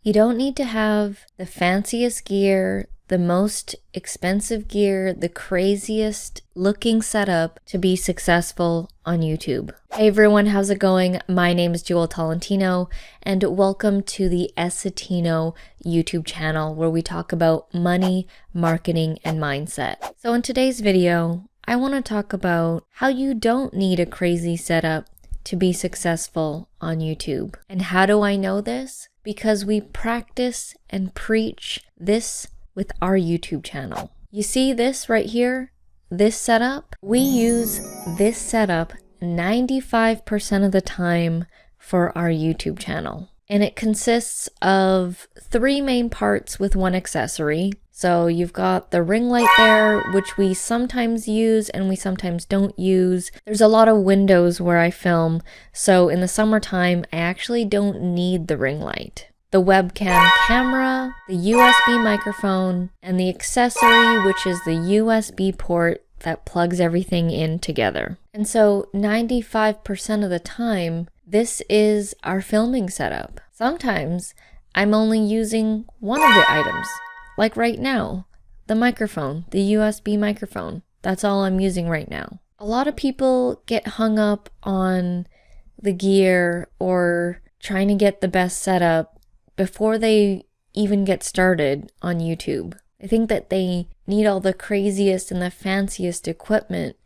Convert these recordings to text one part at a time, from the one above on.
You don't need to have the fanciest gear, the most expensive gear, the craziest looking setup to be successful on YouTube. Hey everyone, how's it going? My name is Jewel Tolentino and welcome to the Essetino YouTube channel where we talk about money, marketing, and mindset. So in today's video, I want to talk about how you don't need a crazy setup to be successful on YouTube. And how do I know this? Because we practice and preach this with our YouTube channel. You see this right here? This setup? We use this setup 95% of the time for our YouTube channel. And it consists of 3 main parts with 1 accessory. So you've got the ring light there, which we sometimes use and we sometimes don't use. There's a lot of windows where I film, so in the summertime, I actually don't need the ring light. The webcam camera, the USB microphone, and the accessory, which is the USB port that plugs everything in together. And so 95% of the time, this is our filming setup. Sometimes I'm only using one of the items. Like right now, the microphone, the USB microphone. That's all I'm using right now. A lot of people get hung up on the gear or trying to get the best setup before they even get started on YouTube. I think that they need all the craziest and the fanciest equipment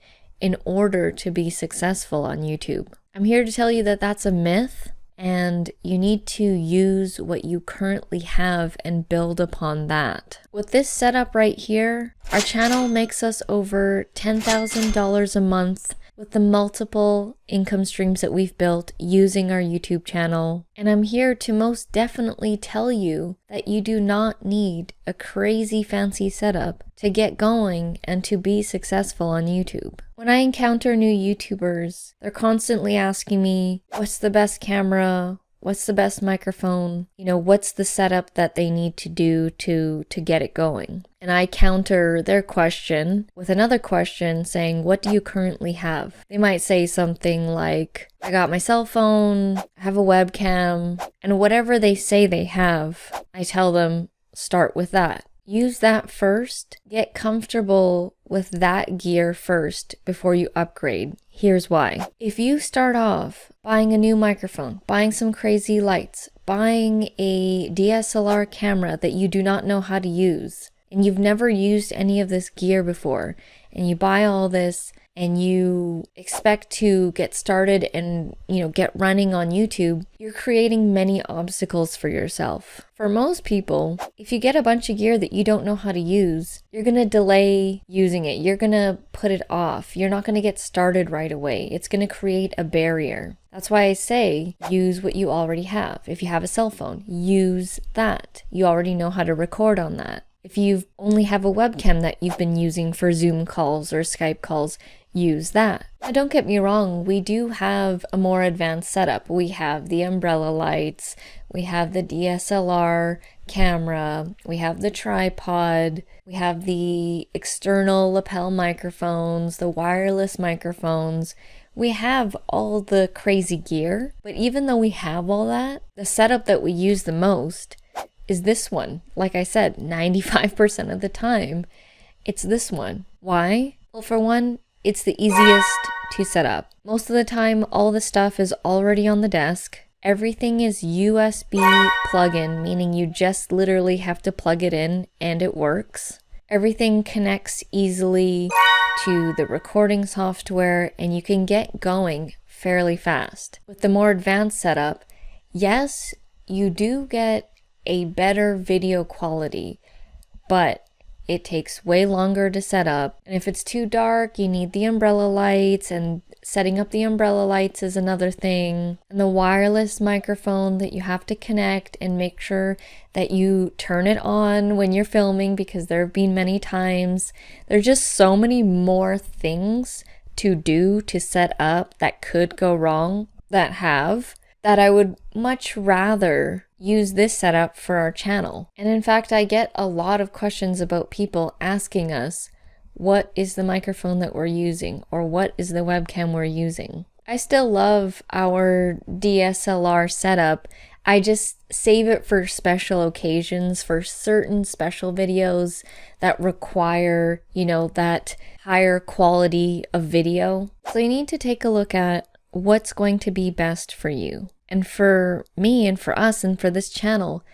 in order to be successful on YouTube. I'm here to tell you that that's a myth, and you need to use what you currently have and build upon that. With this setup right here, our channel makes us over $10,000 a month with the multiple income streams that we've built using our YouTube channel. And I'm here to most definitely tell you that you do not need a crazy fancy setup to get going and to be successful on YouTube. When I encounter new YouTubers, they're constantly asking me, what's the best camera? What's the best microphone? You know, what's the setup that they need to do to get it going? And I counter their question with another question saying, what do you currently have? They might say something like, I got my cell phone, I have a webcam, and whatever they say they have, I tell them, start with that. Use that first. Get comfortable with that gear first before you upgrade. Here's why. If you start off buying a new microphone, buying some crazy lights, buying a DSLR camera that you do not know how to use, and you've never used any of this gear before, and you buy all this and you expect to get started and, get running on YouTube, you're creating many obstacles for yourself. For most people, if you get a bunch of gear that you don't know how to use, you're going to delay using it. You're going to put it off. You're not going to get started right away. It's going to create a barrier. That's why I say use what you already have. If you have a cell phone, use that. You already know how to record on that. If you only have a webcam that you've been using for Zoom calls or Skype calls, use that. Now, don't get me wrong, we do have a more advanced setup. We have the umbrella lights, we have the DSLR camera, we have the tripod, we have the external lapel microphones, the wireless microphones. We have all the crazy gear, but even though we have all that, the setup that we use the most is this one. Like I said, 95% of the time, it's this one. Why? Well, for one, it's the easiest to set up. Most of the time, all the stuff is already on the desk. Everything is USB plug-in, meaning you just literally have to plug it in and it works. Everything connects easily to the recording software and you can get going fairly fast. With the more advanced setup, yes, you do get a better video quality, but it takes way longer to set up. And if it's too dark, you need the umbrella lights, and setting up the umbrella lights is another thing. And the wireless microphone that you have to connect and make sure that you turn it on when you're filming, because there have been many times. There's just so many more things to do to set up that could go wrong that I would much rather use this setup for our channel. And in fact, I get a lot of questions about people asking us, what is the microphone that we're using? Or what is the webcam we're using? I still love our DSLR setup I just save it for special occasions, for certain special videos that require, that higher quality of video. So you need to take a look at what's going to be best for you. And for me and for us and for this channel,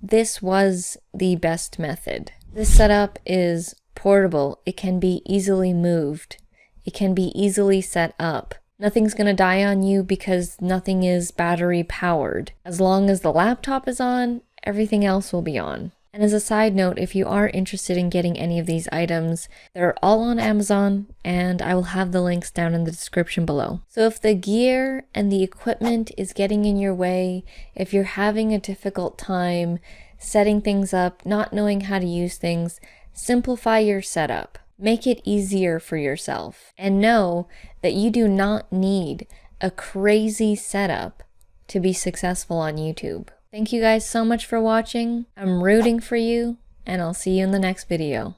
this was the best method. This setup is portable. It can be easily moved. It can be easily set up. Nothing's gonna die on you because nothing is battery powered. As long as the laptop is on, everything else will be on. And as a side note, if you are interested in getting any of these items, they're all on Amazon, and I will have the links down in the description below. So if the gear and the equipment is getting in your way, if you're having a difficult time setting things up, not knowing how to use things, simplify your setup. Make it easier for yourself. And know that you do not need a crazy setup to be successful on YouTube. Thank you guys so much for watching. I'm rooting for you, and I'll see you in the next video.